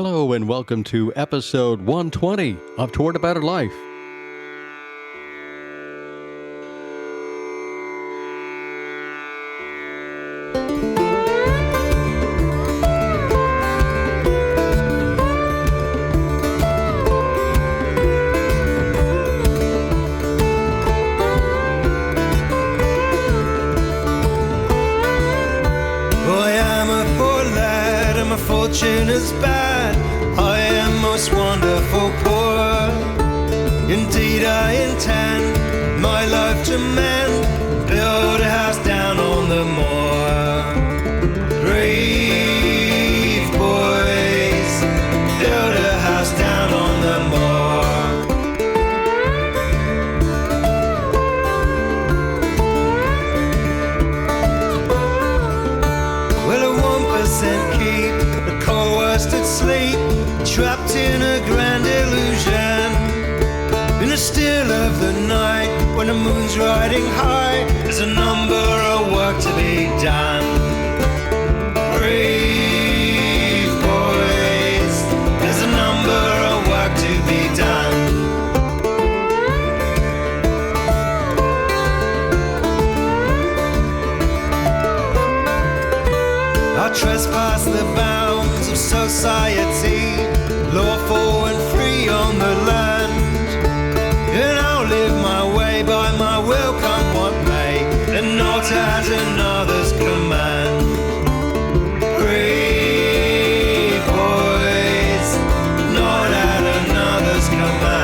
Hello and welcome to episode 120 of Toward a Better Life. Fortune is bad, I am most wonderful poor. Indeed I intend my life to mend, build a house down on the moor. Brave boys, build a house down on the moor. Well, a 1% keep coerced at sleep, trapped in a grand illusion. In the still of the night, when the moon's riding high, there's a number of work to be done. Brave boys, there's a number of work to be done. I trespass the bounds of society, lawful and free on the land, and I'll live my way by my will, come what may, and not at another's command. Brave boys, not at another's command.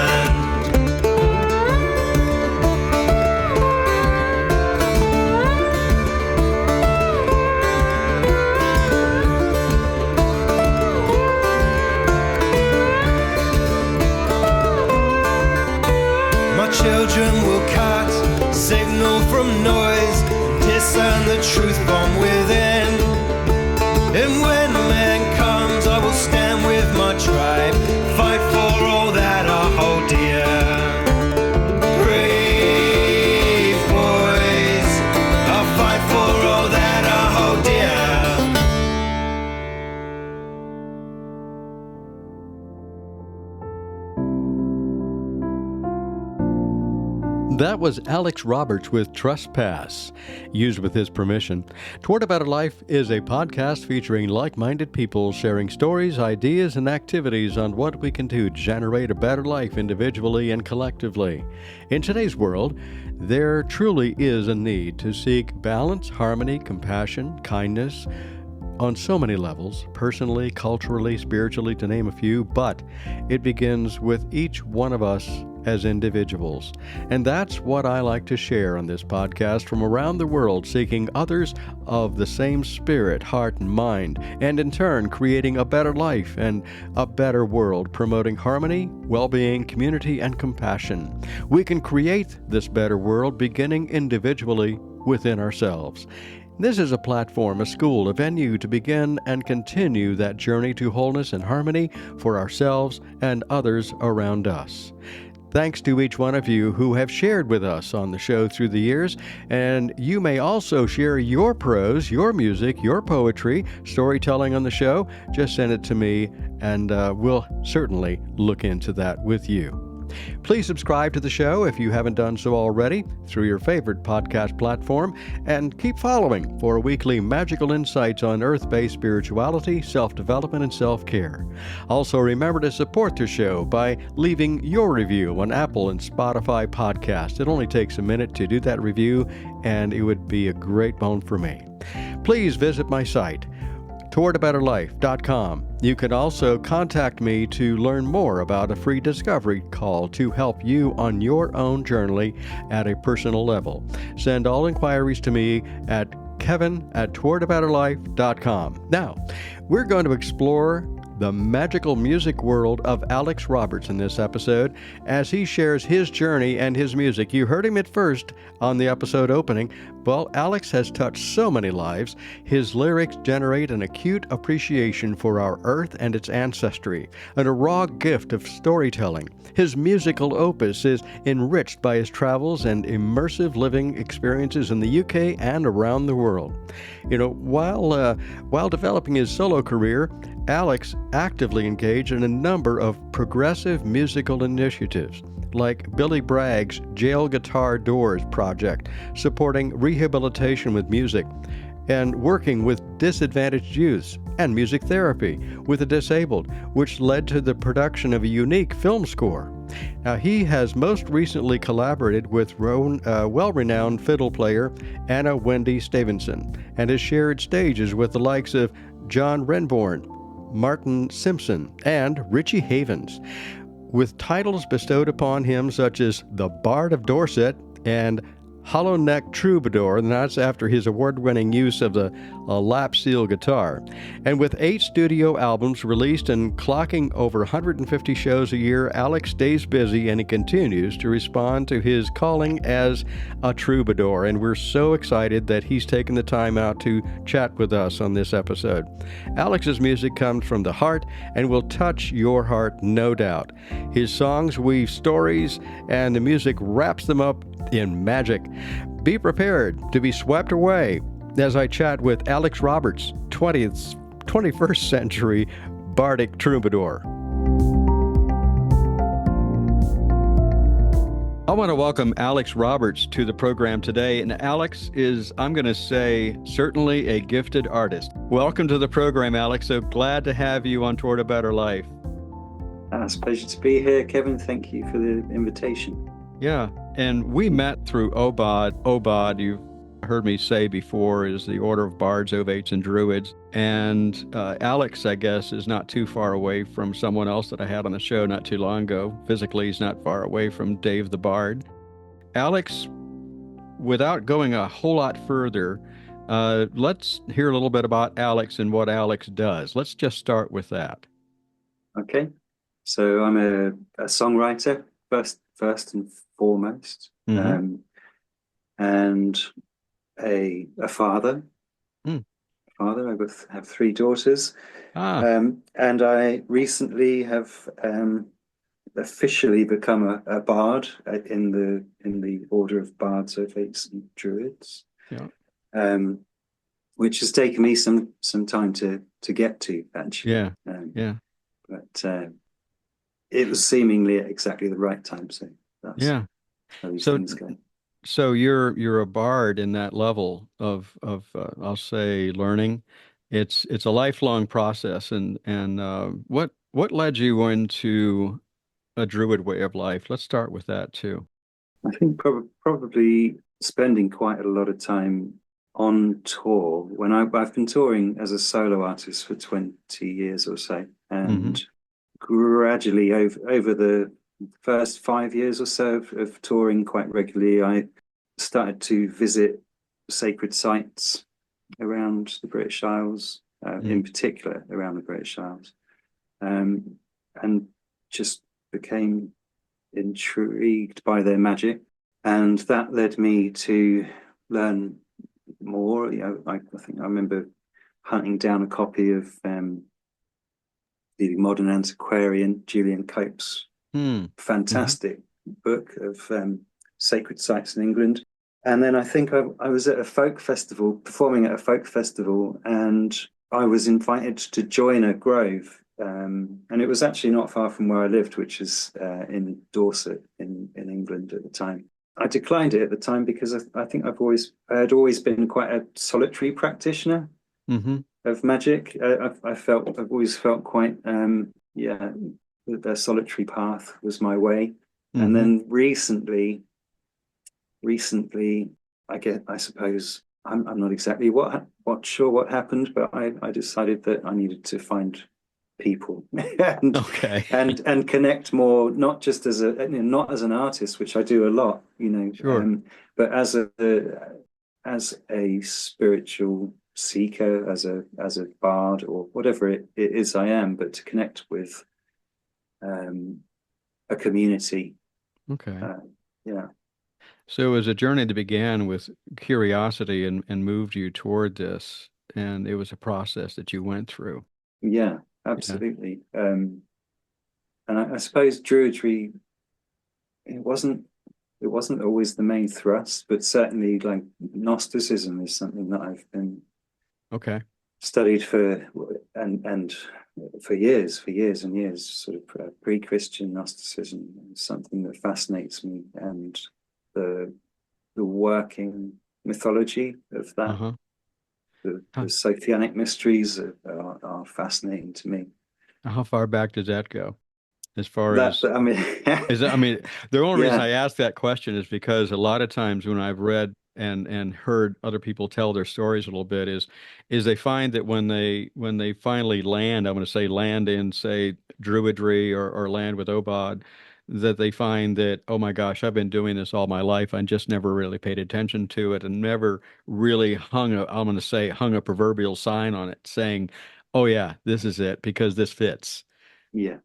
Children will cut signal from noise, discern the truth from within. And when the man comes, I will stand with my tribe, fight for all that I hold dear. Brave boys, I'll fight for all that I hold dear. That was Alex Roberts with Trespass, used with his permission. Toward a Better Life is a podcast featuring like-minded people sharing stories, ideas, and activities on what we can do to generate a better life individually and collectively. In today's world, there truly is a need to seek balance, harmony, compassion, kindness, on so many levels, personally, culturally, spiritually, to name a few, but it begins with each one of us as individuals. And that's what I like to share on this podcast from around the world, seeking others of the same spirit, heart, and mind, and in turn creating a better life and a better world, promoting harmony, well-being, community, and compassion. We can create this better world beginning individually within ourselves. This is a platform, a school, a venue to begin and continue that journey to wholeness and harmony for ourselves and others around us. Thanks to each one of you who have shared with us on the show through the years, and you may also share your prose, your music, your poetry, storytelling on the show. Just send it to me, and we'll certainly look into that with you. Please subscribe to the show if you haven't done so already through your favorite podcast platform, and keep following for weekly magical insights on earth-based spirituality, self-development, and self-care. Also, remember to support the show by leaving your review on Apple and Spotify podcasts. It only takes a minute to do that review, and it would be a great bone for me. Please visit my site, towardabetterlife.com. You can also contact me to learn more about a free discovery call to help you on your own journey at a personal level. Send all inquiries to me at kevin@towardabetterlife.com. Now, we're going to explore the magical music world of Alex Roberts in this episode as he shares his journey and his music. You heard him at first on the episode opening. Well, Alex has touched so many lives. His lyrics generate an acute appreciation for our earth and its ancestry, and a raw gift of storytelling. His musical opus is enriched by his travels and immersive living experiences in the UK and around the world. You know, while developing his solo career, Alex actively engaged in a number of progressive musical initiatives, like Billy Bragg's Jail Guitar Doors project, supporting rehabilitation with music, and working with disadvantaged youths, and music therapy with the disabled, which led to the production of a unique film score. Now, he has most recently collaborated with well-renowned fiddle player Anna Wendy Stevenson, and has shared stages with the likes of John Renbourn, Martin Simpson, and Richie Havens, with titles bestowed upon him such as the Bard of Dorset and Hollow Neck Troubadour, and that's after his award-winning use of the lap steel guitar. And with 8 studio albums released and clocking over 150 shows a year, Alex stays busy and he continues to respond to his calling as a troubadour. And we're so excited that he's taken the time out to chat with us on this episode. Alex's music comes from the heart and will touch your heart, no doubt. His songs weave stories, and the music wraps them up in magic. Be prepared to be swept away as I chat with Alex Roberts, 21st century Bardic troubadour. I want to welcome Alex Roberts to the program today. And Alex is, I'm going to say, certainly a gifted artist. Welcome to the program, Alex. So glad to have you on Toward a Better Life. It's a pleasure to be here, Kevin. Thank you for the invitation. Yeah, and we met through OBOD. OBOD, you've heard me say before, is the Order of Bards, Ovates, and Druids. And Alex, I guess, is not too far away from someone else that I had on the show not too long ago. Physically, he's not far away from Dave the Bard. Alex, without going a whole lot further, let's hear a little bit about Alex and what Alex does. Let's just start with that. Okay, so I'm a songwriter, first and foremost, and a father. I have 3 daughters, and I recently have officially become a bard in the Order of Bards, Ovates, and Druids. Yeah. Which has taken me some time to get to, actually. Yeah. But it was seemingly at exactly the right time. So that's how these things go. So you're a bard in that level of I'll say learning. It's a lifelong process. And what led you into a Druid way of life? Let's start with that too. I think probably spending quite a lot of time on tour. When I've been touring as a solo artist for 20 years or so, and gradually over the first 5 years or so of touring quite regularly, I started to visit sacred sites around the British Isles, in particular around the British Isles, and just became intrigued by their magic, and that led me to learn more. I think I remember hunting down a copy of the modern antiquarian Julian Cope's fantastic book of sacred sites in England. And then I think I was at a folk festival, performing at a folk festival, and I was invited to join a grove. And it was actually not far from where I lived, which is in Dorset in England at the time. I declined it at the time because I think I had always been quite a solitary practitioner of magic. I've always felt quite the solitary path was my way. And then recently, I suppose I'm not exactly sure what happened, but I decided that I needed to find people and connect more, not just as not as an artist, which I do a lot, but as a spiritual seeker, as a bard, or whatever it is I am, but to connect with a community. So it was a journey that began with curiosity and moved you toward this, and it was a process that you went through. Yeah, absolutely. And I suppose Druidry, it wasn't always the main thrust, but certainly like Gnosticism is something that I've been studied for and for years and years, sort of pre-Christian Gnosticism is something that fascinates me, and the working mythology of that. Uh-huh. The Sophianic mysteries are fascinating to me. How far back does that go? As far That, as I mean, I mean, the only reason yeah, I ask that question is because a lot of times when I've read and heard other people tell their stories a little bit is they find that when they finally land, I'm going to say land in say Druidry or land with Obod, that they find that, oh my gosh, I've been doing this all my life. I just never really paid attention to it and never really I'm going to say hung a proverbial sign on it saying, oh yeah, this is it because this fits. yeah,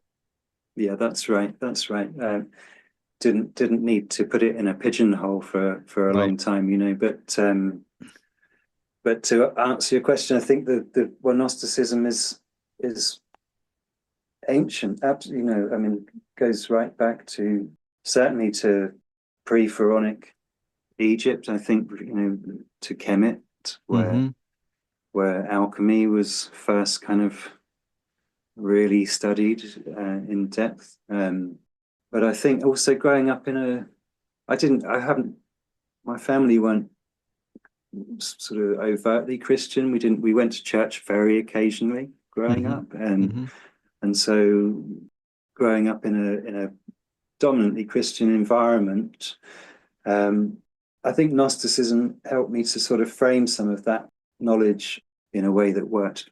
yeah. That's right. That's right. Didn't need to put it in a pigeonhole for a Right. long time, you know. But to answer your question, I think the well, Gnosticism is ancient. Absolutely, you know. I mean, goes right back to certainly to pre-Pharaonic Egypt. I think, you know, to Kemet, Mm-hmm. where alchemy was first kind of really studied in depth. But I think also growing up in I haven't, my family weren't sort of overtly Christian. We went to church very occasionally growing Mm-hmm. up, Mm-hmm. and so growing up in a dominantly Christian environment, um, I think Gnosticism helped me to sort of frame some of that knowledge in a way that worked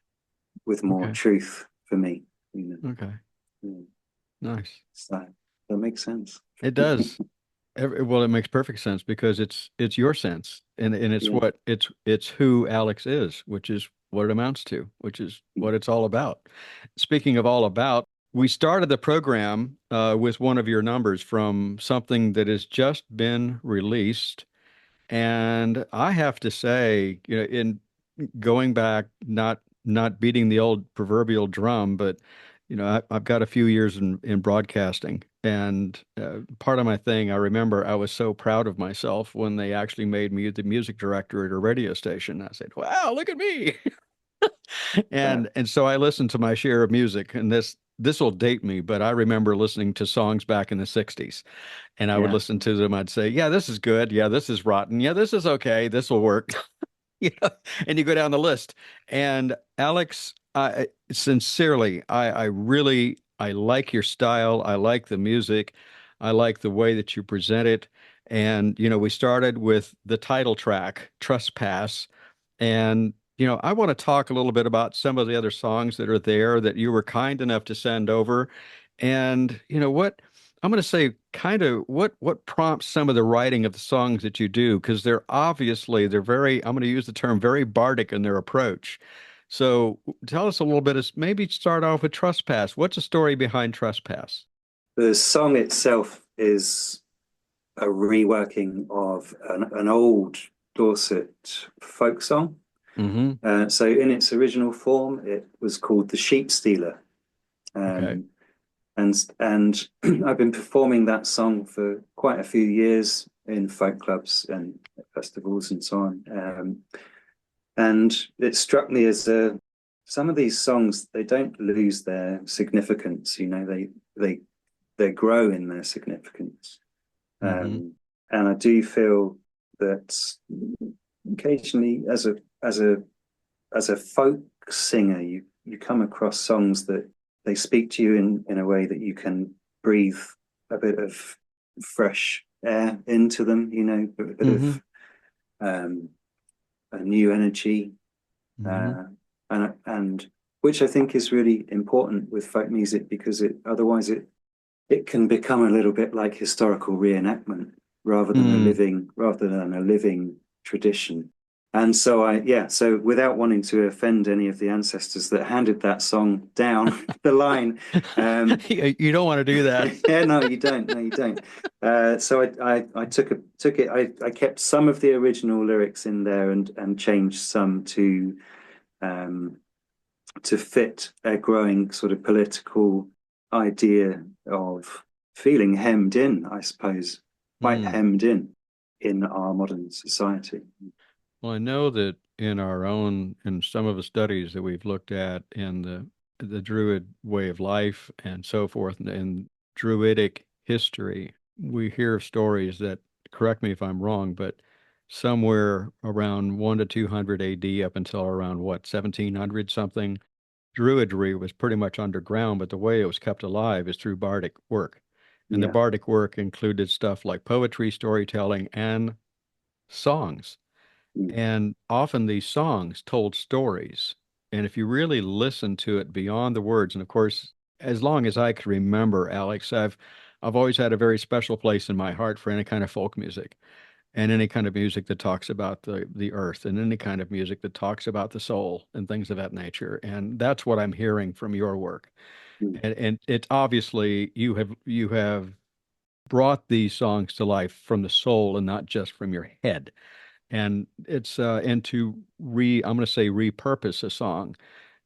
with more Okay. truth for me. You Okay. know, Nice. so that makes sense. It does. Well, it makes perfect sense because it's your sense and it's Yeah. what it's who Alex is, which is what it amounts to, which is what it's all about. Speaking of all about, we started the program with one of your numbers from something that has just been released, and I have to say, you know, in going back, not beating the old proverbial drum, but you know, I've got a few years in broadcasting, and part of my thing, I remember I was so proud of myself when they actually made me the music director at a radio station. I said, "Wow, look at me!" Uh, And so I listened to my share of music, and this will date me, but I remember listening to songs back in the '60s, and I would yeah. listen to them. I'd say, "Yeah, this is good. Yeah, this is rotten. Yeah, this is okay. This will work." You know, and you go down the list. And Alex, sincerely, I really I like your style. I like the music. I like the way that you present it. And you know, we started with the title track, Trespass. And you know, I want to talk a little bit about some of the other songs that are there that you were kind enough to send over. And you know what? I'm going to say kind of what prompts some of the writing of the songs that you do because they're very I'm going to use the term very bardic in their approach. So tell us a little bit of maybe start off with Trespass. What's the story behind Trespass? The song itself is a reworking of an old Dorset folk song. Mm-hmm. So in its original form, it was called The Sheep Stealer. Okay. Um, and I've been performing that song for quite a few years in folk clubs and festivals and so on. And it struck me as some of these songs, they don't lose their significance. You know, they grow in their significance. Mm-hmm. And I do feel that occasionally, as a folk singer, you come across songs that they speak to you in a way that you can breathe a bit of fresh air into them. You know, a bit Mm-hmm. of a new energy, Mm-hmm. uh, and which I think is really important with folk music because otherwise it can become a little bit like historical reenactment Mm. rather than a living tradition. And so so without wanting to offend any of the ancestors that handed that song down the line, You don't want to do that. yeah, no, you don't, no, you don't. So I took it. I kept some of the original lyrics in there and changed some um, to fit a growing sort of political idea of feeling hemmed in, I suppose, quite Mm. hemmed in our modern society. Well, I know that in some of the studies that we've looked at in the Druid way of life and so forth, and Druidic history, we hear of stories that, correct me if I'm wrong, but somewhere around 1 to 200 AD up until around what, 1700 something, Druidry was pretty much underground, but the way it was kept alive is through Bardic work. And the Yeah. Bardic work included stuff like poetry, storytelling, and songs. Mm. And often these songs told stories. And if you really listen to it beyond the words, and of course, as long as I can remember, Alex, I've always had a very special place in my heart for any kind of folk music and any kind of music that talks about the earth and any kind of music that talks about the soul and things of that nature. And that's what I'm hearing from your work. Mm. And it obviously you have brought these songs to life from the soul and not just from your head. And it's and to I'm going to say repurpose a song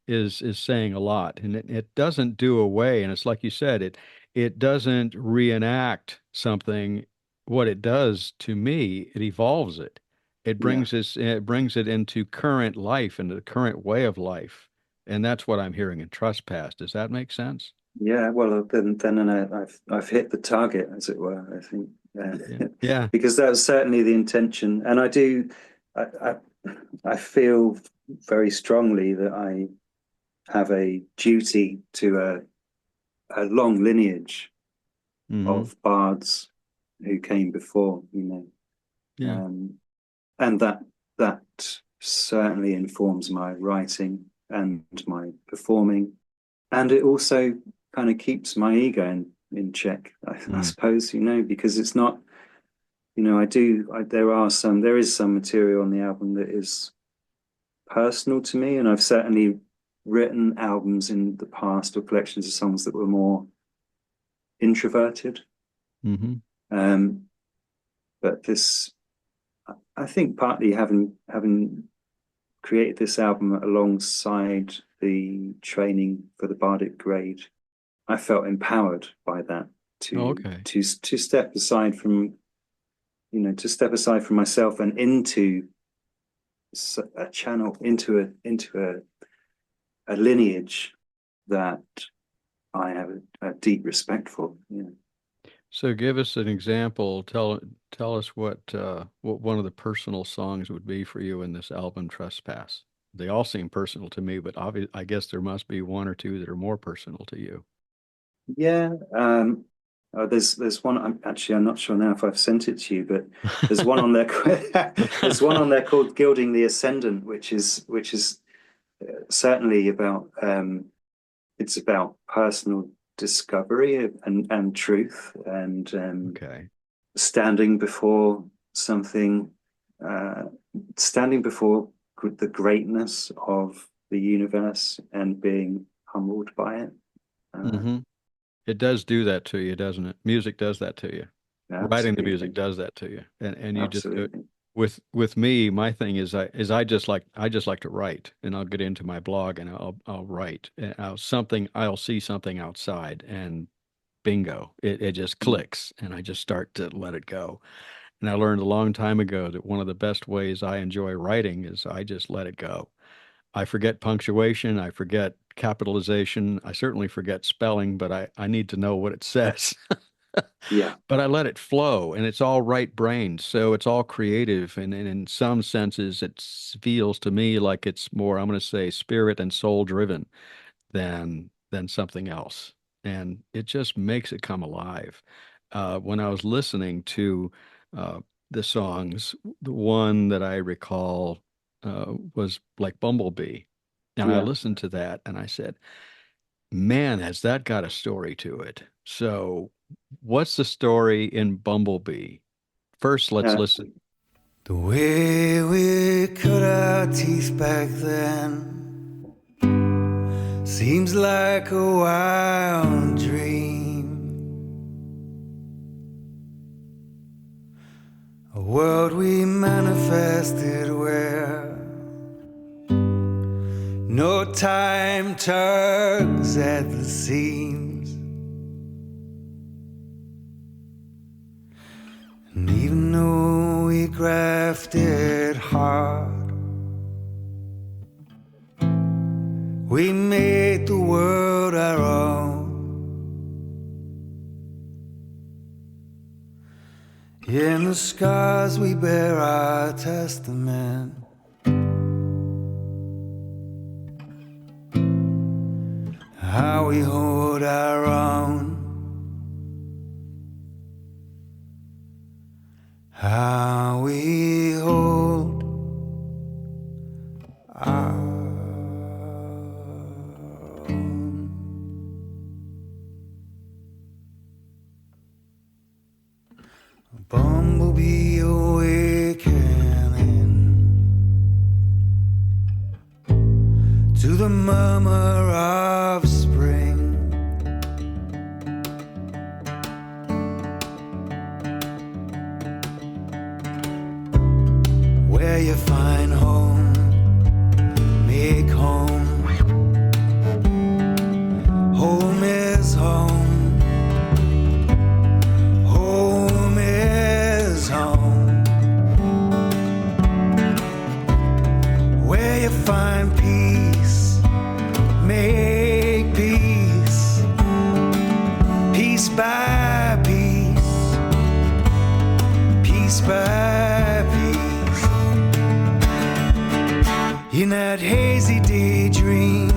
is saying a lot, and it doesn't do away. And it's like you said, it doesn't reenact something. What it does to me, it evolves it. Yeah. It brings it into current life, into the current way of life, and that's what I'm hearing in Trespass. Does that make sense? Yeah, well, I've hit the target, as it were. I think, Yeah. Yeah. because that was certainly the intention, and I, I, I feel very strongly that I have a duty to a long lineage Hmm. of bards who came before, Yeah. and that certainly informs my writing and my performing, and it also kind of keeps my ego in check, I Mm. suppose, because it's not, there is some material on the album that is personal to me, and I've certainly written albums in the past or collections of songs that were more introverted. Hmm. Um, but this, I think, partly having created this album alongside the training for the Bardic grade, I felt empowered by that Oh, to okay. to step aside from myself and into a channel, into a lineage that I have a deep respect for. So give us an example. Tell us what one of the personal songs would be for you in this album, Trespass. They all seem personal to me, but I guess there must be one or two that are more personal to you. Yeah. There's one. I'm not sure now if I've sent it to you, but there's one on there. There's one on there called "Gilding the Ascendant," which is certainly about. It's about personal discovery and truth, and Okay. standing before something, uh, standing before the greatness of the universe and being humbled by it. Uh, Hmm. It does do that to you, doesn't it? Music does that to you. Writing the music Absolutely, does that to you, and you just do it. absolutely. With me, my thing is I just like to write, and I'll get into my blog and I'll write. And I'll see something outside, and bingo, it just Mm. clicks, and I just start to let it go. And I learned a long time ago that one of the best ways I enjoy writing is I just let it go. I forget punctuation, I forget capitalization, I certainly forget spelling, but I need to know what it says. Yeah, But I let it flow, and it's all right brained, so it's all creative, and in some senses, it feels to me like it's more, I'm going to say, spirit and soul driven than something else, and it just makes it come alive. When I was listening to uh, the songs, the one that I recall was like Bumblebee, and I yeah. listened to that, and I said, "Man, has that got a story to it?" So, what's the story in Bumblebee? First, let's Uh, listen. The way we cut our teeth back then seems like a wild dream. A world we manifested where no time tugs at the seams. And even though we grafted hard, We made the world our own. In the scars we bear our testament. How we hold our own. How we hold our own. A bumblebee awakening to the murmur of spring. Where you find home, make home. Home is home. Home is home. Where you find peace, make peace. Piece by piece. Piece by piece. In that hazy daydream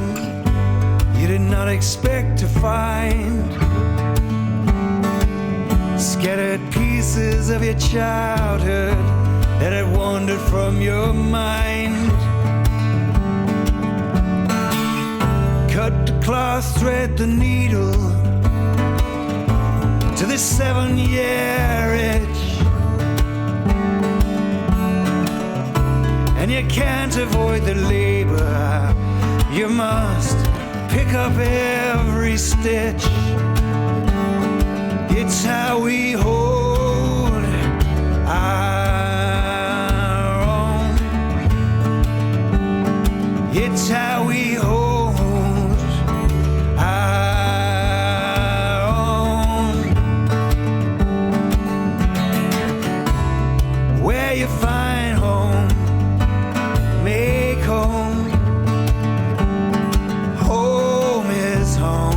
you did not expect to find, scattered pieces of your childhood that had wandered from your mind. Cut the cloth, thread the needle to the 7-year itch. And you can't avoid the labor, you must pick up every stitch. It's how we hold our own. It's how we hold our own. Where you find home, make home. Home is home.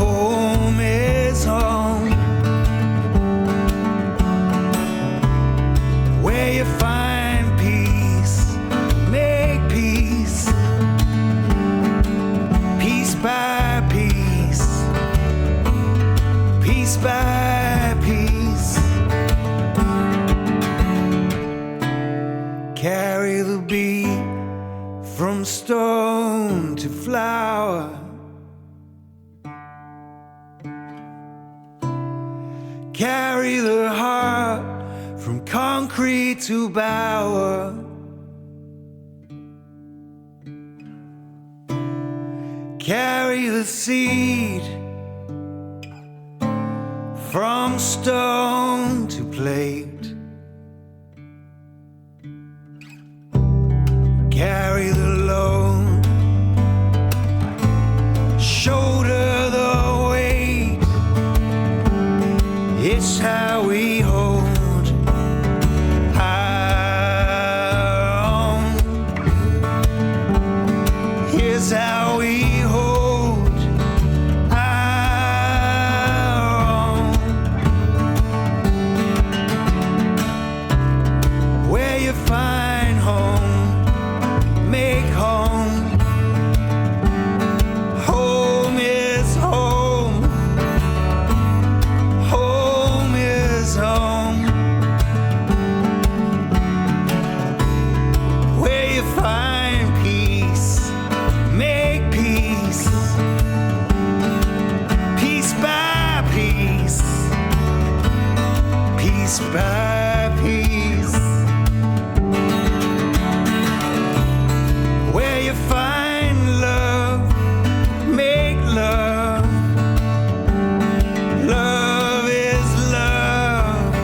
Home is home. Where you find peace, make peace. Piece by piece. Piece by piece. Carry the bee from stone to flower. Carry the heart from concrete to bower. Carry the seed from stone to plate. Carry the load, shoulder the weight. It's how we hold our own. Here's how we hold our own. Where you find home, make home. Home is home. Home is home. Where you find peace, make peace. Piece by piece. Piece by piece. Where you find love, make love. Love is love.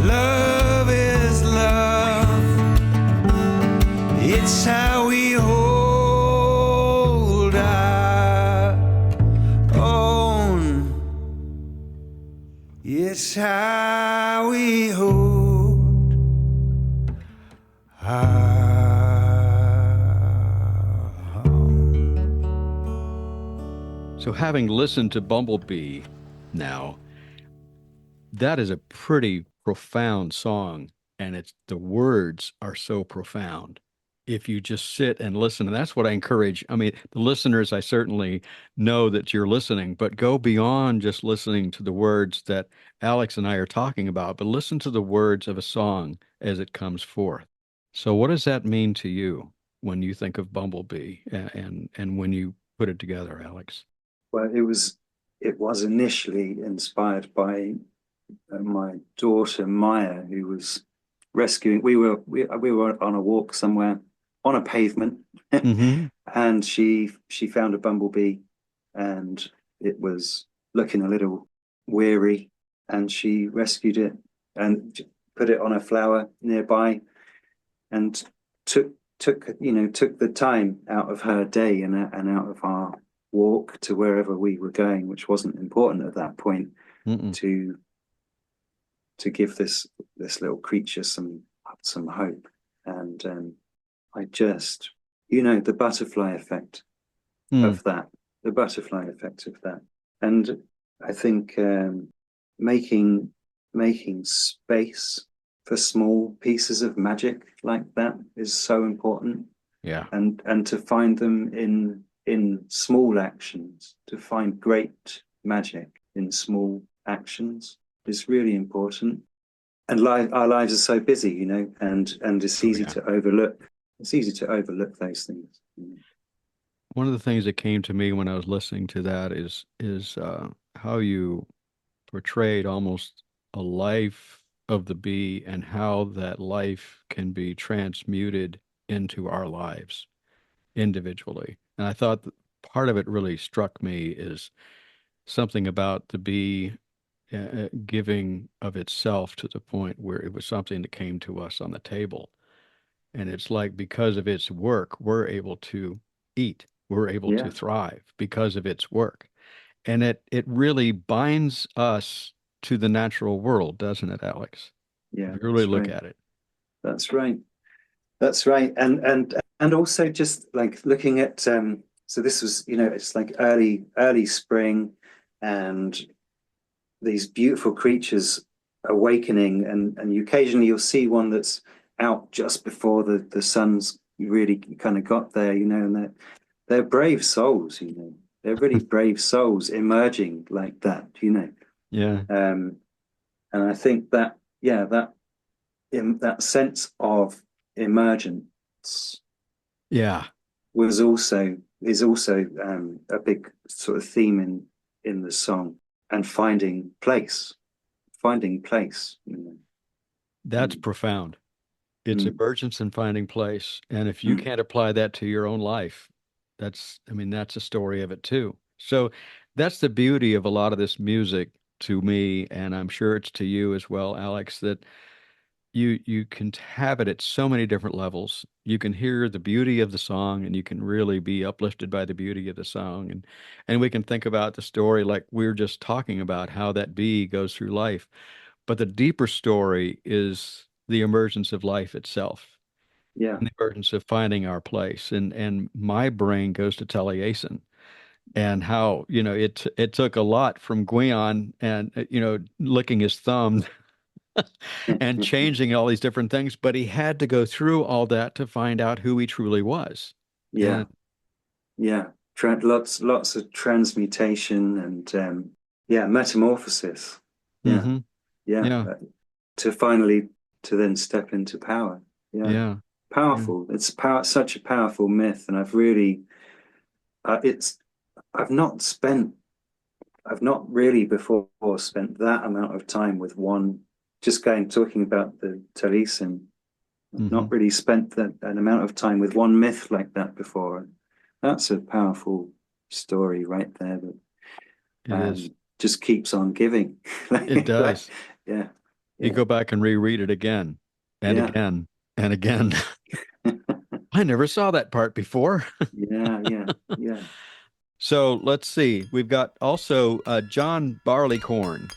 Love is love. It's how we hold our own. It's how we hold our So having listened to Bumblebee now, that is a pretty profound song, and the words are so profound. If you just sit and listen, and that's what I encourage. I mean, the listeners, I certainly know that you're listening, but go beyond just listening to the words that Alex and I are talking about, but listen to the words of a song as it comes forth. So what does that mean to you when you think of Bumblebee and when you put it together, Alex? Well, it was initially inspired by my daughter Maya, who was rescuing. We were on a walk somewhere on a pavement, Mm-hmm. and she found a bumblebee, and it was looking a little weary, and she rescued it and put it on a flower nearby, and took took the time out of her day and out of our walk to wherever we were going, which wasn't important at that point, Mm-mm. to give this little creature some hope. And I just, the butterfly effect Mm. of that, and I think making space for small pieces of magic like that is so important, Yeah. and to find them in small actions, to find great magic in small actions is really important. And our lives are so busy, and it's easy to overlook. It's easy to overlook those things. One of the things that came to me when I was listening to that is how you portrayed almost a life of the bee and how that life can be transmuted into our lives individually. And I thought that part of it really struck me is something about the bee giving of itself to the point where it was something that came to us on the table. And it's like because of its work, we're able to eat, we're able to Yeah, thrive because of its work. And it really binds us to the natural world, doesn't it, Alex? yeah, If you really that's look right. at it. That's right. That's right. And also just like looking at so this was, it's like early spring, and these beautiful creatures awakening, and you occasionally you'll see one that's out just before the sun's really kind of got there, and they're brave souls, they're really brave souls emerging like that, Yeah. and I think that, yeah, that sense of emergence Yeah. is also a big sort of theme in the song, and finding place. That's profound. It's Mm. emergence and finding place. And if you Mm. can't apply that to your own life, I mean, that's a story of it too. So that's the beauty of a lot of this music to me, and I'm sure it's to you as well, Alex, that you can have it at so many different levels. You can hear the beauty of the song and you can really be uplifted by the beauty of the song. And we can think about the story like we were just talking about, how that bee goes through life. But the deeper story is the emergence of life itself Yeah, and the emergence of finding our place. And my brain goes to Taliesin and how, it took a lot from Gwion and, licking his thumb and changing all these different things, but he had to go through all that to find out who he truly was. yeah, And yeah. Lots of transmutation and yeah, metamorphosis. Yeah, hmm yeah. yeah, To finally to then step into power. Yeah, yeah, yeah. powerful. It's such a powerful myth, and it's I've not spent I've not really before spent that amount of time with one. Just talking about the Taliesin. I've hmm not really spent an amount of time with one myth like that before. That's a powerful story right there that It is. just keeps on giving. It does. Yeah, You yeah, go back and reread it again and yeah, again and again. I never saw that part before. yeah, yeah, yeah. So let's see. We've got also John Barleycorn.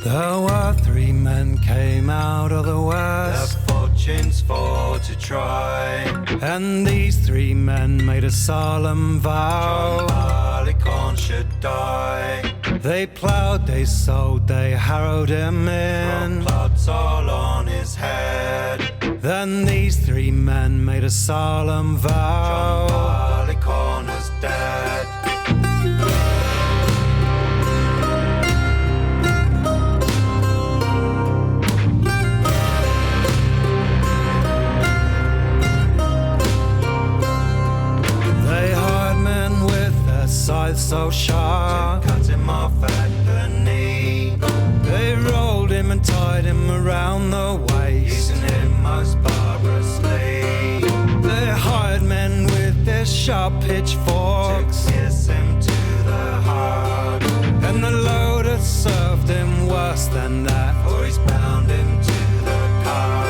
There were three men came out of the west, their fortunes for to try, and these three men made a solemn vow, John Barleycorn should die. They ploughed, they sowed, they harrowed him in, clods all on his head. Then these three men made a solemn vow, John Barleycorn was dead. Scythe so sharp, cut him off at the knee. They rolled him and tied him around the waist, using him most barbarously. They hired men with their sharp pitchforks to pierce him to the heart, and the loader served him worse than that, for he's bound him to the cart.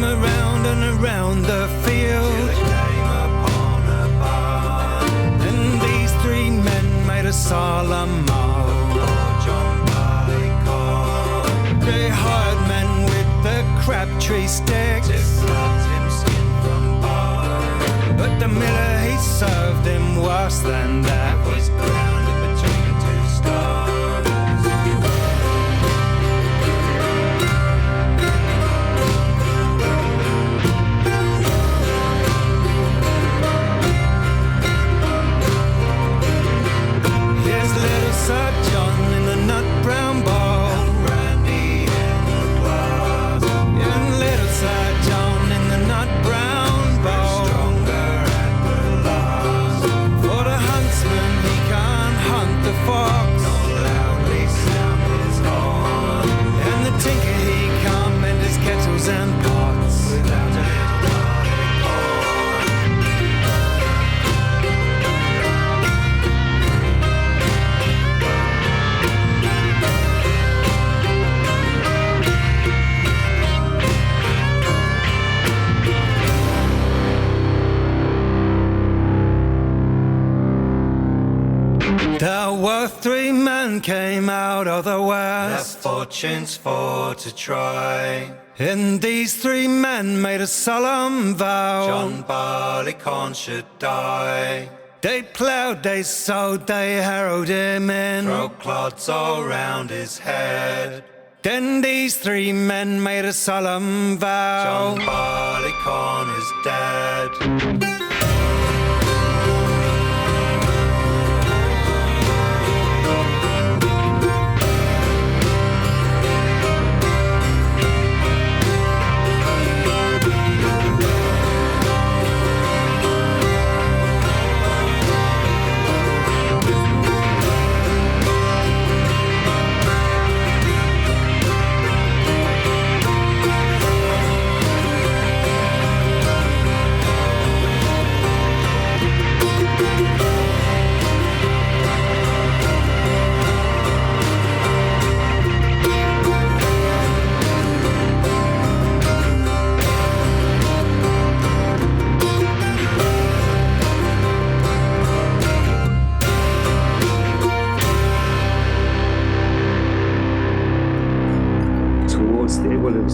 Around and around the field, till it came upon a barn, and these three men made a solemn oath, Lord John Barleycorn. They hired men with the crabtree sticks to cut him skin from bone, but the miller he served him worse than that, was grounded between two stones. Sir John in the nut brown bowl, and brandy in the glass, and little Sir John in the nut brown bowl, stronger at the last. For the huntsman he can't hunt the fox, nor loudly sound his horn, and the tinker he can't mend his kettles and pots without a little There were three men came out of the west, their fortunes for to try, and these three men made a solemn vow, John Barleycorn should die. They ploughed, they sowed, they harrowed him in, throw clods all round his head. Then these three men made a solemn vow, John Barleycorn is dead.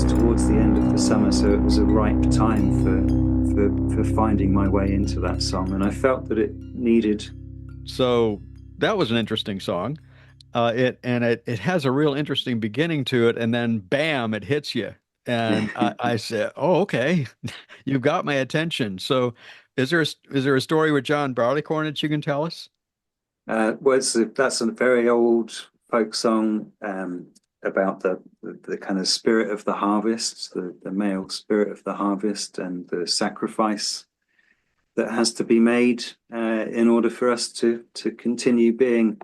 Towards the end of the summer, so it was a ripe time for finding my way into that song, and I felt that it needed. So that was an interesting song. It has a real interesting beginning to it, and then bam, it hits you. And I said, "Oh, okay, you've got my attention." So, is there a story with John Barleycorn that you can tell us? Well, that's a very old folk song about the kind of spirit of the harvest, the male spirit of the harvest, and the sacrifice that has to be made in order for us to continue being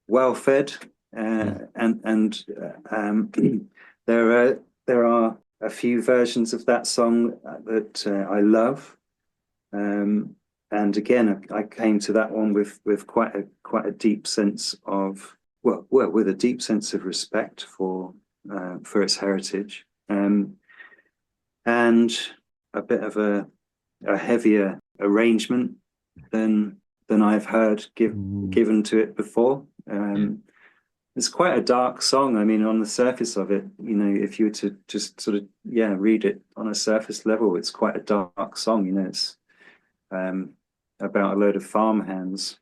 well fed. And there are a few versions of that song that I love. And again, I came to that one with quite a deep sense of with a deep sense of respect for for its heritage, and a bit of a heavier arrangement than I've heard given to it before. It's quite a dark song. I mean, on the surface of it, you know, if you were to just sort of read it on a surface level, it's quite a dark song. You know, it's about a load of farmhands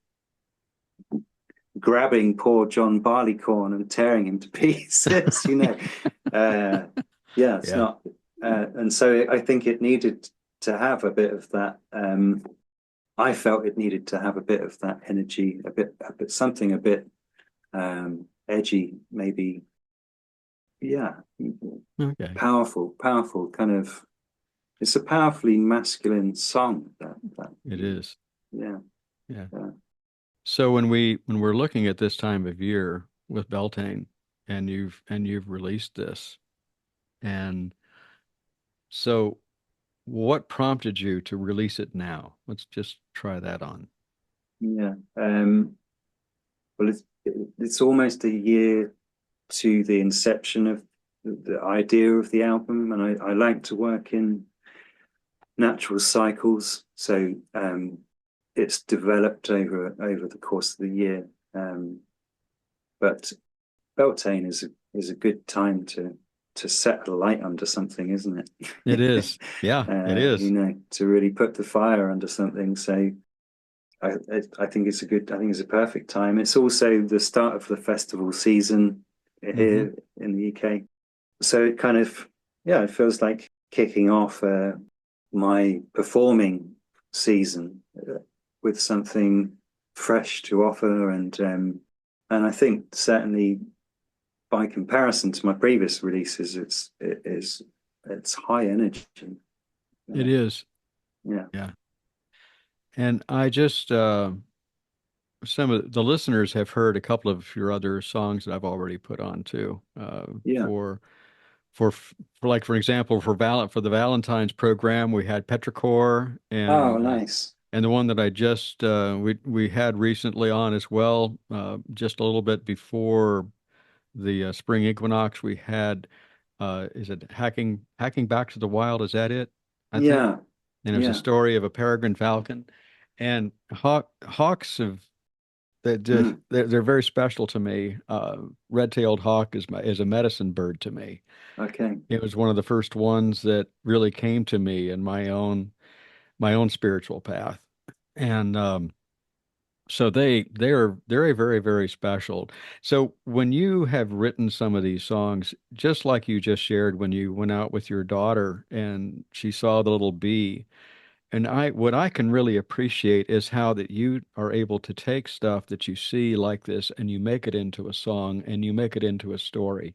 grabbing poor John Barleycorn and tearing him to pieces. You know, it's not. And so I think it needed to have a bit of that. I felt it needed to have a bit of that energy, a bit something a bit edgy, maybe. Okay. Powerful kind of. It's a powerfully masculine song. That it is. Yeah. So when we're looking at this time of year with Beltane, and you've released this, and so what prompted you to release it now? Let's just try that on. Yeah. Well, it's almost a year to the inception of the idea of the album, and I like to work in natural cycles. So it's developed over the course of the year. But Beltane is a good time to set a light under something, isn't it? It is. Yeah, it is. You know, to really put the fire under something. So I think it's a perfect time. It's also the start of the festival season here in the UK. So it kind of, it feels like kicking off my performing season with something fresh to offer, and I think certainly by comparison to my previous releases, it's high energy. It is. Yeah. And I just some of the listeners have heard a couple of your other songs that I've already put on too. For like, for example, for the Valentine's program, we had Petrichor, and nice. And the one that I just we had recently on as well, just a little bit before the spring equinox, we had is it hacking back to the wild? Is that it? I think. And it was a story of a peregrine falcon, and hawks have. They're very special to me. Red-tailed hawk is a medicine bird to me. Okay. It was one of the first ones that really came to me in my own spiritual path. And so they're very, very, very special. So when you have written some of these songs, just like you just shared when you went out with your daughter and she saw the little bee, and what I can really appreciate is how that you are able to take stuff that you see like this and you make it into a song and you make it into a story.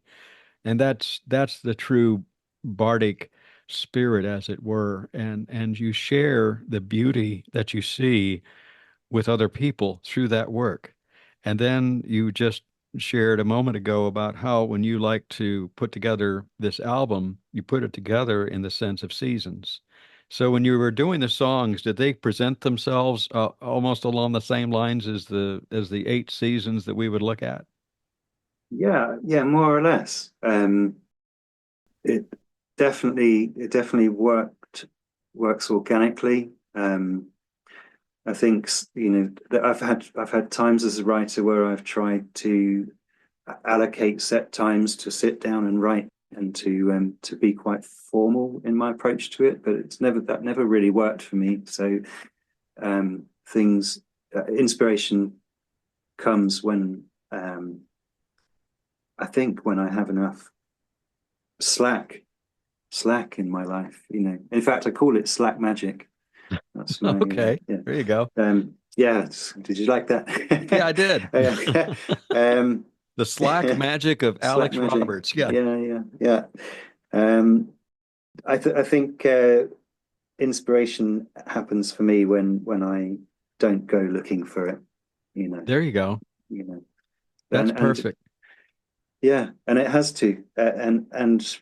And that's the true Bardic spirit, as it were. And you share the beauty that you see with other people through that work. And then you just shared a moment ago about how when you like to put together this album, you put it together in the sense of seasons. So when you were doing the songs, did they present themselves almost along the same lines as the 8 seasons that we would look at? Yeah, more or less. It definitely works organically. I think, you know, that I've had times as a writer where I've tried to allocate set times to sit down and write, and to be quite formal in my approach to it, but that never really worked for me. So inspiration comes when I think when I have enough slack in my life, you know. In fact, I call it slack magic. That's my okay. There you go. Did you like that? Yeah, I did. The slack magic of Alex Roberts. Yeah. I think inspiration happens for me when I don't go looking for it. You know. There you go. You know. That's perfect. And it has to, and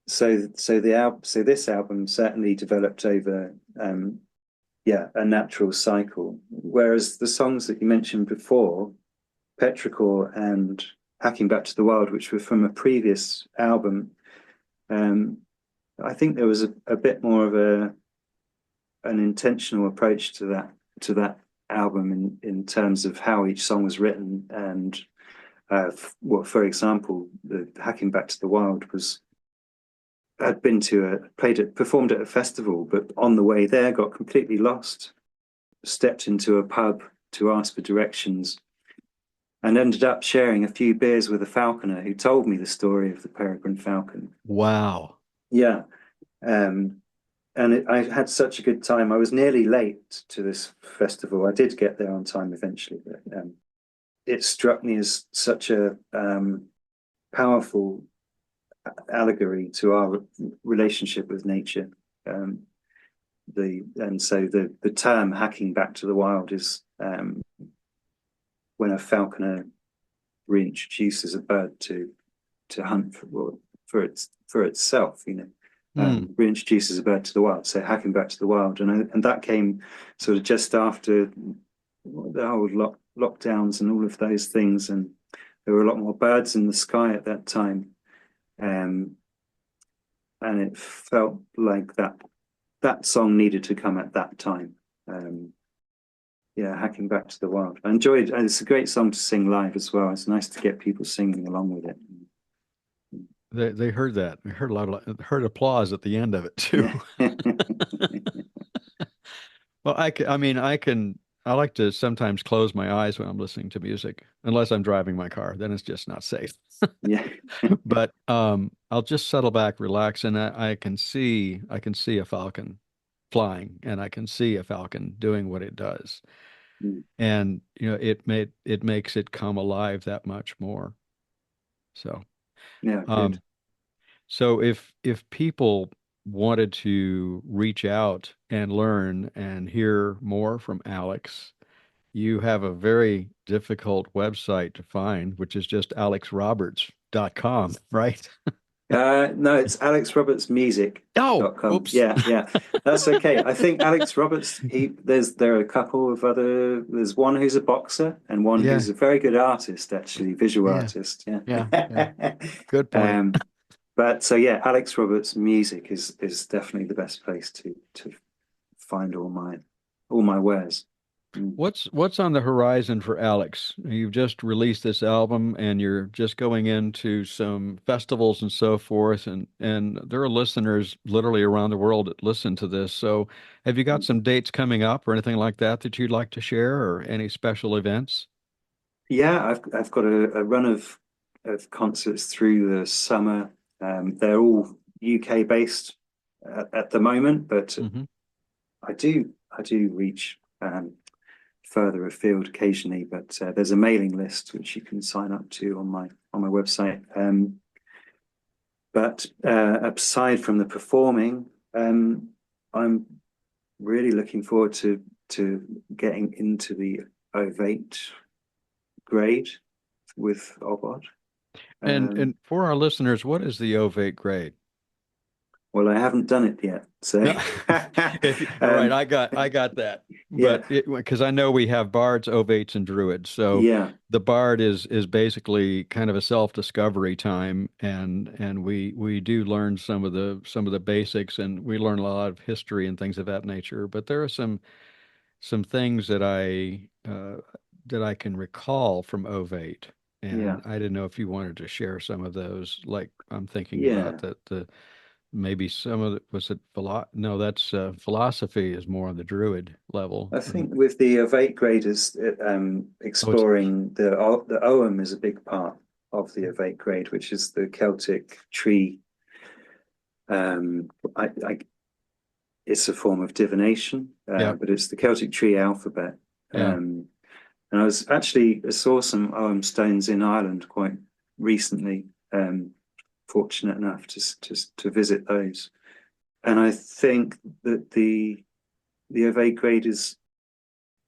so this album certainly developed over a natural cycle, whereas the songs that you mentioned before, Petrichor and Hacking Back to the Wild, which were from a previous album. Um, I think there was a bit more of an intentional approach to that album in terms of how each song was written. And well, for example, the Hacking Back to the Wild was, I'd been to performed at a festival, but on the way there got completely lost, stepped into a pub to ask for directions, and ended up sharing a few beers with a falconer who told me the story of the peregrine falcon. Wow. Yeah. I had such a good time. I was nearly late to this festival. I did get there on time eventually, but it struck me as such a powerful allegory to our relationship with nature. So the term "hacking back to the wild" is when a falconer reintroduces a bird to hunt for itself, reintroduces a bird to the wild. So hacking back to the wild, and that came sort of just after the whole lockdowns and all of those things, and there were a lot more birds in the sky at that time, and it felt like that song needed to come at that time. Hacking Back to the Wild. I enjoyed, and it's a great song to sing live as well. It's nice to get people singing along with it. They heard that. I heard heard applause at the end of it too. Yeah. Well, I like to sometimes close my eyes when I'm listening to music, unless I'm driving my car. Then it's just not safe. Yeah. But I'll just settle back, relax, and I can see a falcon flying, and I can see a falcon doing what it does. And it makes it come alive that much more. So Yeah, um, good. so if people wanted to reach out and learn and hear more from Alex, you have a very difficult website to find, which is just alexroberts.com, right? No, it's Oh, alexrobertsmusic.com. oops. Yeah, that's okay. I think Alex Roberts, there are a couple of there's one who's a boxer and one Yeah, who's a very good artist, actually, visual yeah, artist. yeah. Yeah. Good point. But so yeah, Alex Roberts Music is definitely the best place to find all my wares. Mm. What's on the horizon for Alex? You've just released this album and you're just going into some festivals and so forth, and there are listeners literally around the world that listen to this. So have you got some dates coming up or anything like that that you'd like to share, or any special events? Yeah, I've got a run of concerts through the summer. They're all UK based at the moment, but Hmm. I do reach further afield occasionally. But there's a mailing list which you can sign up to on my website. But aside from the performing, I'm really looking forward to getting into the ovate grade with Obod. And for our listeners, what is the ovate grade? Well, I haven't done it yet, so No. All right, um, I got that. yeah, But because I know we have bards, ovates, and druids. So yeah, the bard is basically kind of a self-discovery time, and we do learn some of the basics, and we learn a lot of history and things of that nature. But there are some things that I can recall from ovate, yeah, and I didn't know if you wanted to share some of those. Like I'm thinking about yeah. the maybe some of it was it no, that's philosophy is more on the druid level. I think with the ovate graders, Oh, it's exploring the Ogham is a big part of the ovate grade, which is the Celtic tree. Um, I it's a form of divination, yeah. but it's the Celtic tree alphabet. Yeah. And I saw some Ogham stones in Ireland quite recently. Fortunate enough to visit those, and I think that the ovate grade is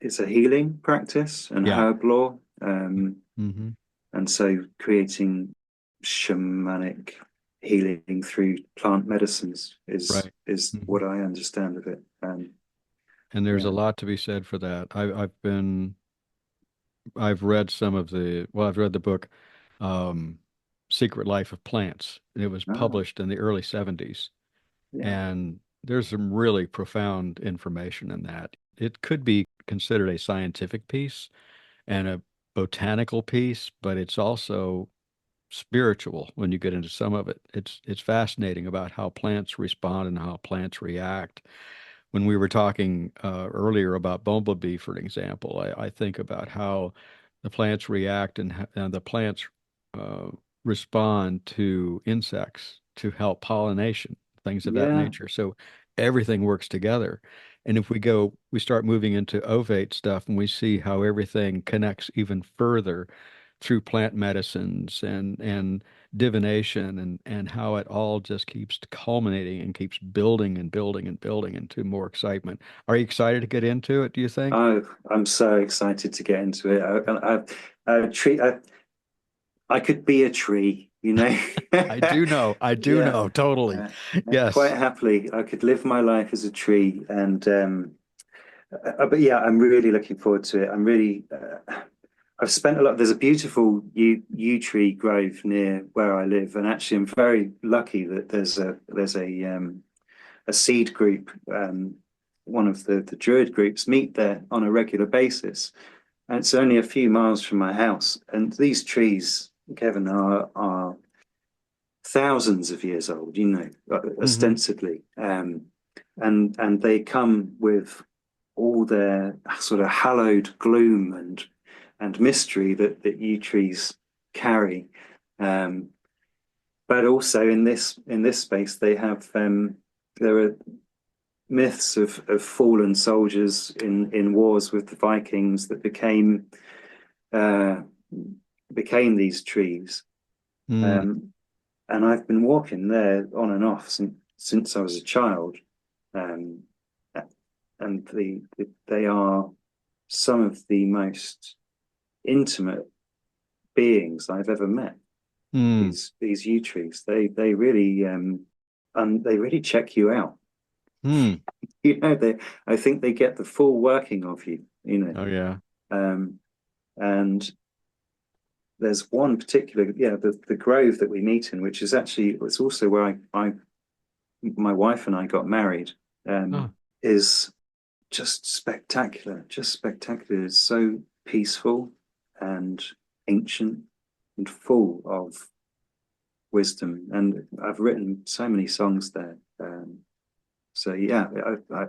a healing practice and Yeah. herb law, Hmm. and so creating shamanic healing through plant medicines is Right. is Hmm. what I understand of it. And there's a Yeah, lot to be said for that. I've read some of the, well, I've read the book um, Secret Life of Plants. It was Oh, published in the early 70s. yeah, And there's some really profound information in that. It could be considered a scientific piece and a botanical piece, but it's also spiritual when you get into some of it. It's fascinating about how plants respond and how plants react. When we were talking earlier about bumblebee, for an example, I think about how the plants react and the plants uh, respond to insects to help pollination, things of that yeah, nature. So everything works together. And if we start moving into ovate stuff and we see how everything connects even further through plant medicines and divination and how it all just keeps culminating and keeps building and building and building into more excitement. Are you excited to get into it, do you think? oh, I'm so excited to get into it. A tree. I could be a tree, you know. I do know. I do Yeah, know totally. quite Yes. happily. I could live my life as a tree, and but yeah, I'm really looking forward to it. I'm really. I've spent a lot. There's a beautiful yew tree grove near where I live, and actually, I'm very lucky that there's a seed group. One of the Druid groups meet there on a regular basis, and it's only a few miles from my house. And these trees, Kevin, are thousands of years old, you know, Hmm. ostensibly, and they come with all their sort of hallowed gloom and mystery that yew trees carry. Um, but also in this space, they have there are myths of fallen soldiers in wars with the Vikings that uh, became these trees. Mm. Um, and I've been walking there on and off since I was a child. Um, and they are some of the most intimate beings I've ever met. Mm. These yew trees, they really check you out. Mm. You know, they I think they get the full working of you. You know, Oh yeah. um, and there's one particular, yeah, the grove that we meet in, which is actually it's also where I my wife and I got married. Oh. Is just spectacular, just spectacular. It's so peaceful and ancient and full of wisdom. And I've written so many songs there. So yeah, I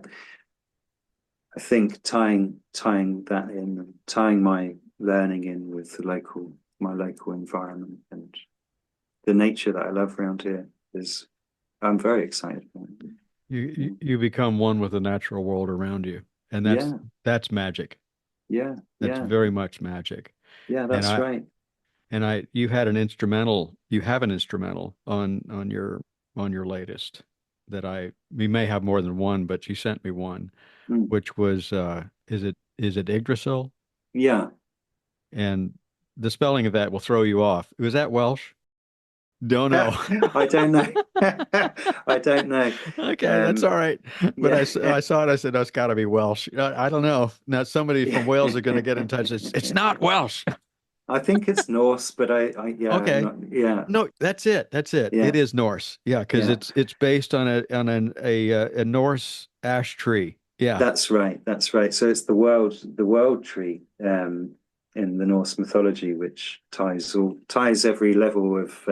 think tying that in, tying my learning in with my local environment and the nature that I love around here is I'm very excited about it. You become one with the natural world around you, and Yeah, that's magic. yeah, That's yeah, very much magic. yeah. And That's right. you had an instrumental. You have an instrumental on your latest that we may have more than one, but you sent me one, Mm. which was is it Yggdrasil? Yeah. And the spelling of that will throw you off. Was that Welsh? Don't know. I don't know. I don't know. Okay, that's all Um, right. But yeah, I saw it. I said, "Oh, it's got to be Welsh." I don't know. Now somebody yeah. from Wales is going to get in touch. It's not Welsh. I think it's Norse, but yeah, I'm Okay. not. Yeah, No, that's it. That's it. yeah, It is Norse. Yeah, because yeah. it's based on a Norse ash tree. Yeah. That's right. That's right. So it's the world tree in the Norse mythology, which ties every level of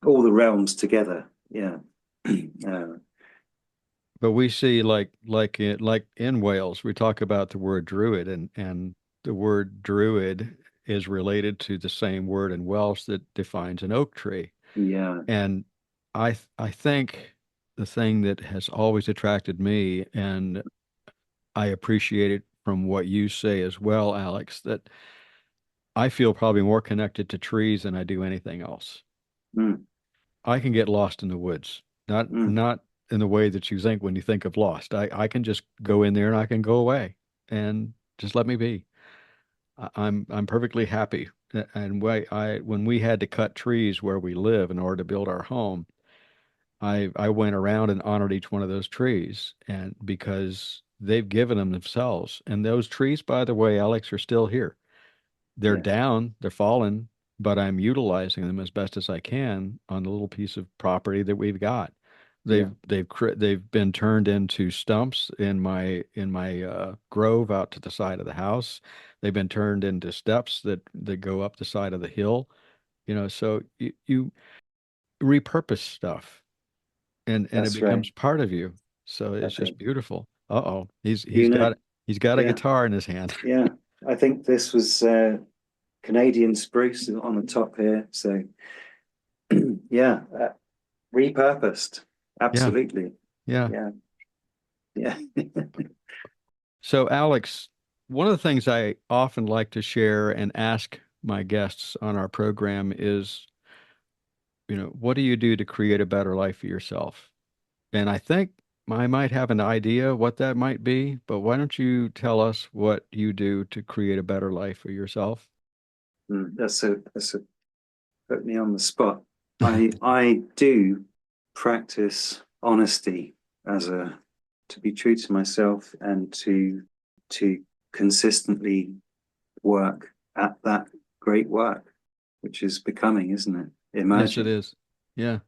all the realms together. Yeah. uh, But we see like in Wales, we talk about the word druid and the word druid is related to the same word in Welsh that defines an oak tree. yeah. And I think the thing that has always attracted me, and I appreciate it from what you say as well, Alex, that I feel probably more connected to trees than I do anything else. Mm, I can get lost in the woods, mm, not in the way that you think when you think of lost. I can just go in there and I can go away and just let me be. I'm perfectly happy. And when we had to cut trees where we live in order to build our home, I went around and honored each one of those trees, and because they've given them themselves. And those trees, by the way, Alex, are still here. They're yeah. down, they're fallen, but I'm utilizing them as best as I can on the little piece of property that we've got. Yeah, They've been turned into stumps in my grove out to the side of the house. They've been turned into steps that go up the side of the hill. So you repurpose stuff, and it that's right. becomes part of you. So I it's just think, beautiful. Uh-oh, he's you he's know, got he's got a yeah, guitar in his hand. yeah. I think this was Canadian spruce on the top here. So yeah, repurposed. Yeah, Absolutely. yeah. Yeah, yeah. So, Alex, one of the things I often like to share and ask my guests on our program is, what do you do to create a better life for yourself? And I think I might have an idea what that might be, but why don't you tell us what you do to create a better life for yourself? That's a put me on the spot. I do practice honesty as a to be true to myself and to consistently work at that great work, which is becoming, isn't it? Yes, it Emerging. is. Yeah.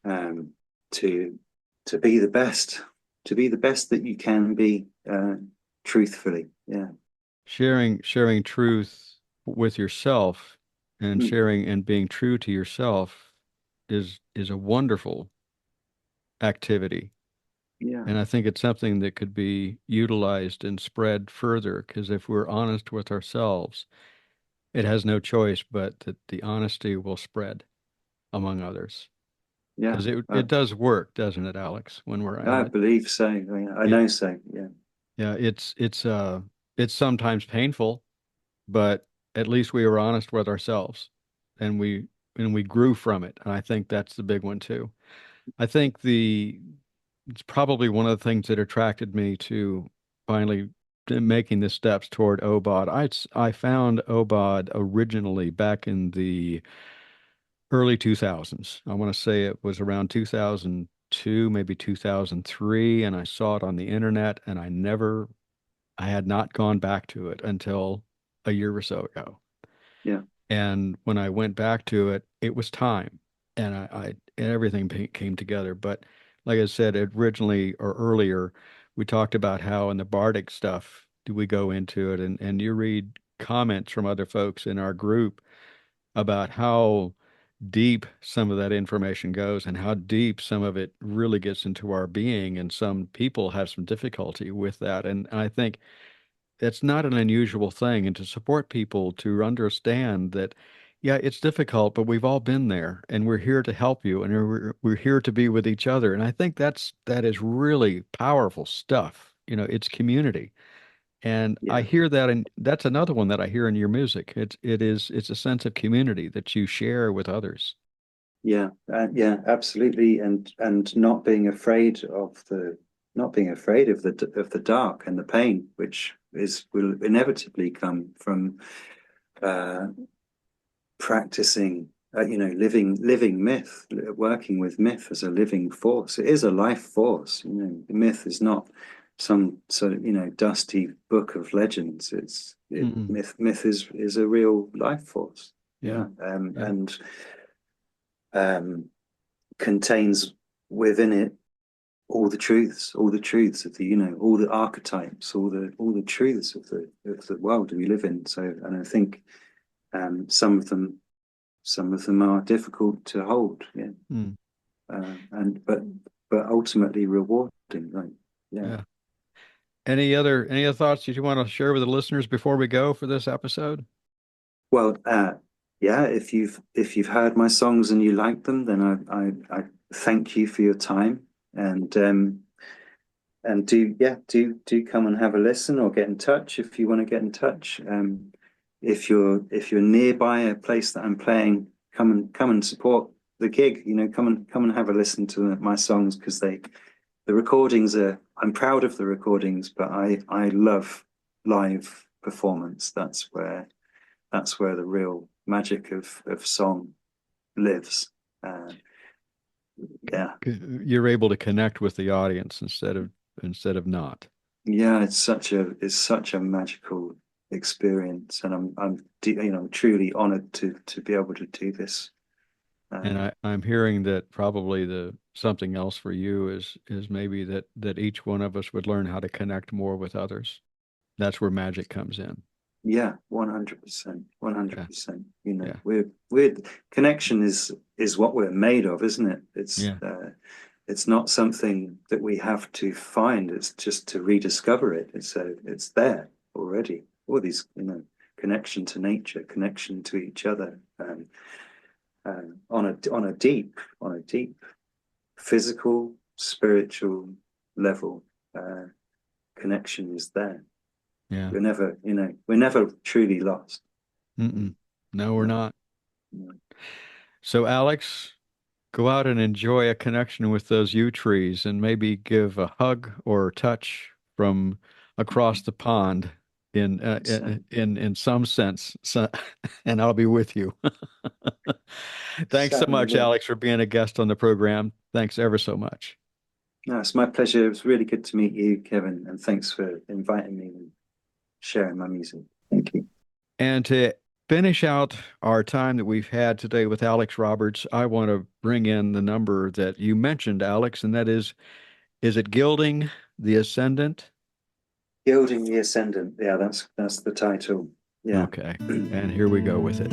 Um, to to be the best, to be the best that you can be, truthfully. Yeah. Sharing truth with yourself and Mm, sharing and being true to yourself is a wonderful activity. yeah. And I think it's something that could be utilized and spread further because if we're honest with ourselves, it has no choice but that the honesty will spread among others. Yeah. Because it does work, doesn't it, Alex, when we're I honest? believe so. I It know so. Yeah. yeah, it's sometimes painful, but at least we were honest with ourselves and we grew from it. And I think that's the big one too. I think the it's probably one of the things that attracted me to finally making the steps toward OBOD. I found OBOD originally back in the early 2000s. I want to say it was around 2002, maybe 2003, and I saw it on the internet, and I had not gone back to it until a year or so ago. Yeah. And when I went back to it, it was time, and and everything came together. But like I said, originally or earlier, we talked about how in the Bardic stuff do we go into it, and you read comments from other folks in our group about how deep some of that information goes and how deep some of it really gets into our being, and some people have some difficulty with that. And I think it's not an unusual thing, and to support people to understand that, yeah, it's difficult, but we've all been there, and we're here to help you, and we're here to be with each other. And I think that is really powerful stuff. It's community, and I Yeah. hear that, and that's another one that I hear in your music. It's a sense of community that you share with others. Yeah, yeah, absolutely, and not being afraid of the dark and the pain, which is will inevitably come from uh, practicing, living myth, working with myth as a living force. It is a life force. The myth is not some sort of dusty book of legends. Mm-mm. Myth is a real life force. Yeah, Yeah, yeah, and um, contains within it all the truths of all the archetypes, all the truths of the world we live in. So, and I think some of them are difficult to hold. Yeah, mm, and but ultimately rewarding. Like, yeah. yeah. Any other thoughts that you want to share with the listeners before we go for this episode? Well, yeah. If you've heard my songs and you like them, then I thank you for your time and do come and have a listen or get in touch if you want to get in touch. If you're nearby a place that I'm playing, come and support the gig. Come and have a listen to my songs because the recordings are. I'm proud of the recordings, but I love live performance. That's where the real magic of song lives. Uh, yeah, You're able to connect with the audience instead of not. yeah. It's such a magical experience, and I'm truly honored to be able to do this. And I'm hearing that probably something else for you is maybe that each one of us would learn how to connect more with others. That's where magic comes in. Yeah, 100%, 100%. Yeah. We're connection is what we're made of, isn't it? It's not something that we have to find. It's just to rediscover it. It's there already. All these, connection to nature, connection to each other, on a deep physical, spiritual level. Connection is there. Yeah. We're never truly lost. Mm-mm. No, we're not. No. So, Alex, go out and enjoy a connection with those yew trees and maybe give a hug or a touch from across the pond in some sense. So, and I'll be with you. Thanks so much, Alex, for being a guest on the program. Thanks ever so much. No, it's my pleasure. It was really good to meet you, Kevin, and thanks for inviting me and sharing my music. Thank you. And to finish out our time that we've had today with Alex Roberts, I want to bring in the number that you mentioned, Alex, and that is it Gilding the Ascendant? Gilding the Ascendant. Yeah, that's the title. Yeah. Okay. And here we go with it.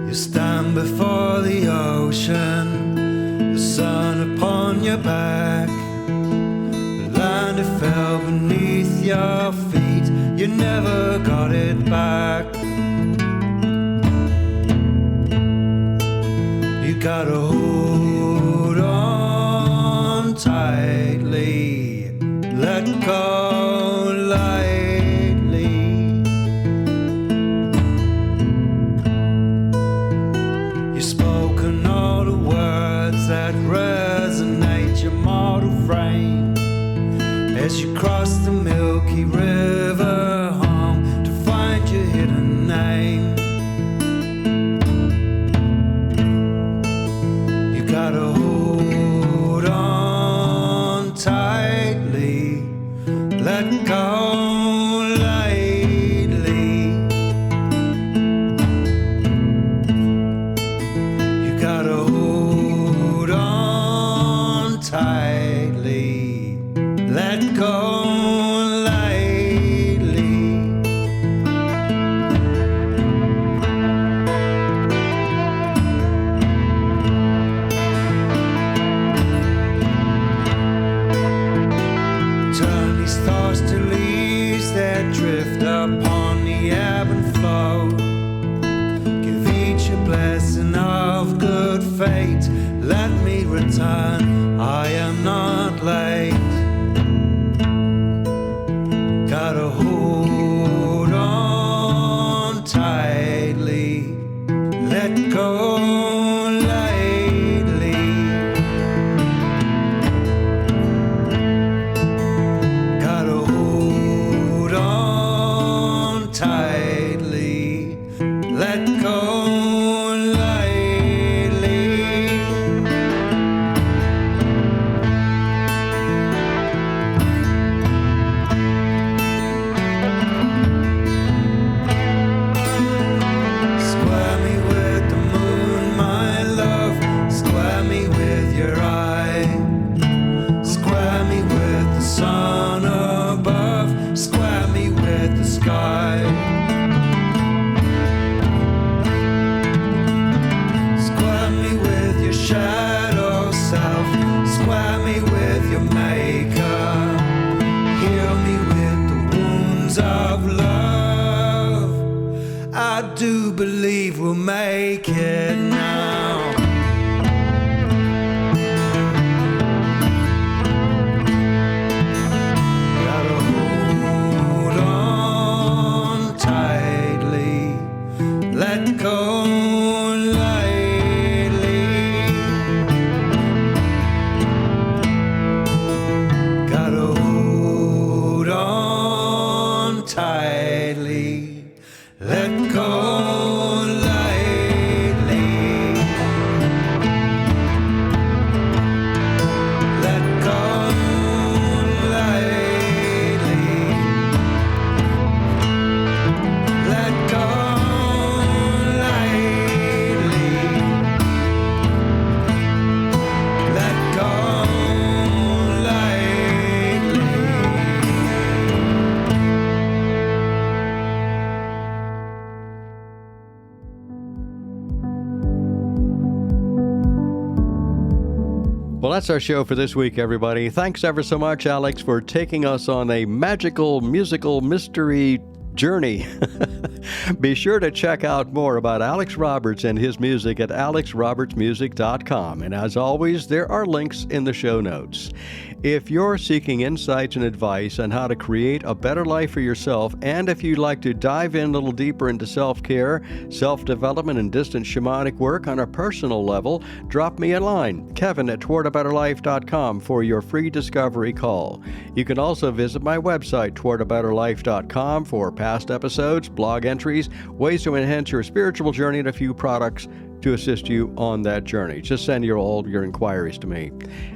You stand before the ocean, the sun upon your back, the land it fell beneath your feet, you never got it back. You gotta hold on tightly, let go lightly. You've spoken all the words that resonate your mortal frame as you cross the Milky River home to find your hidden name. You gotta hold on tightly, let go lightly. You gotta hold on tightly, let go lightly. Turn these thoughts to leaves that drift upon the ebb and flow. Give each a blessing of good fate. Let me return, I am not late. Gotta hold on tightly, let go lightly. Gotta hold on tightly, let go lightly. Square me with the moon, my love. Square me with your eye. Square me with the sun above. Square me with the sky. Square me with your shadow self. Square me with your maker. Heal me with the wounds of love. I do believe we'll make it now. Gotta hold on tightly, let go lightly. Gotta hold on tightly, let go lightly. Well, that's our show for this week, everybody. Thanks ever so much, Alex, for taking us on a magical musical mystery journey. Be sure to check out more about Alex Roberts and his music at alexrobertsmusic.com. And as always, there are links in the show notes. If you're seeking insights and advice on how to create a better life for yourself, and if you'd like to dive in a little deeper into self-care, self-development, and distant shamanic work on a personal level, drop me a line, kevin@towardaBetterLife.com, for your free discovery call. You can also visit my website, towardaBetterLife.com, for past episodes, blog entries, ways to enhance your spiritual journey, and a few products to assist you on that journey. Just send all your inquiries to me.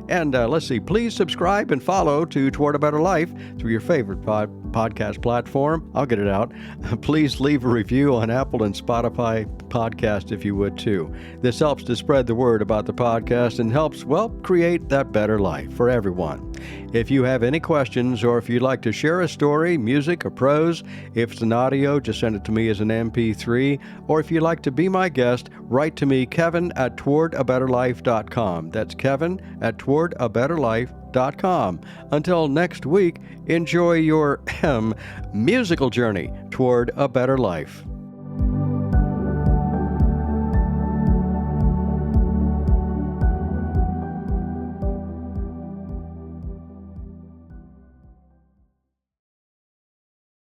And let's see, please subscribe and follow to Toward a Better Life through your favorite podcast platform. I'll get it out. Please leave a review on Apple and Spotify podcast if you would too. This helps to spread the word about the podcast and helps, well, create that better life for everyone. If you have any questions, or if you'd like to share a story, music, or prose, if it's an audio, just send it to me as an MP3. Or if you'd like to be my guest, write to me, kevin@towardabetterlife.com. That's kevin@towardabetterlife.com. Until next week, enjoy your musical journey toward a better life.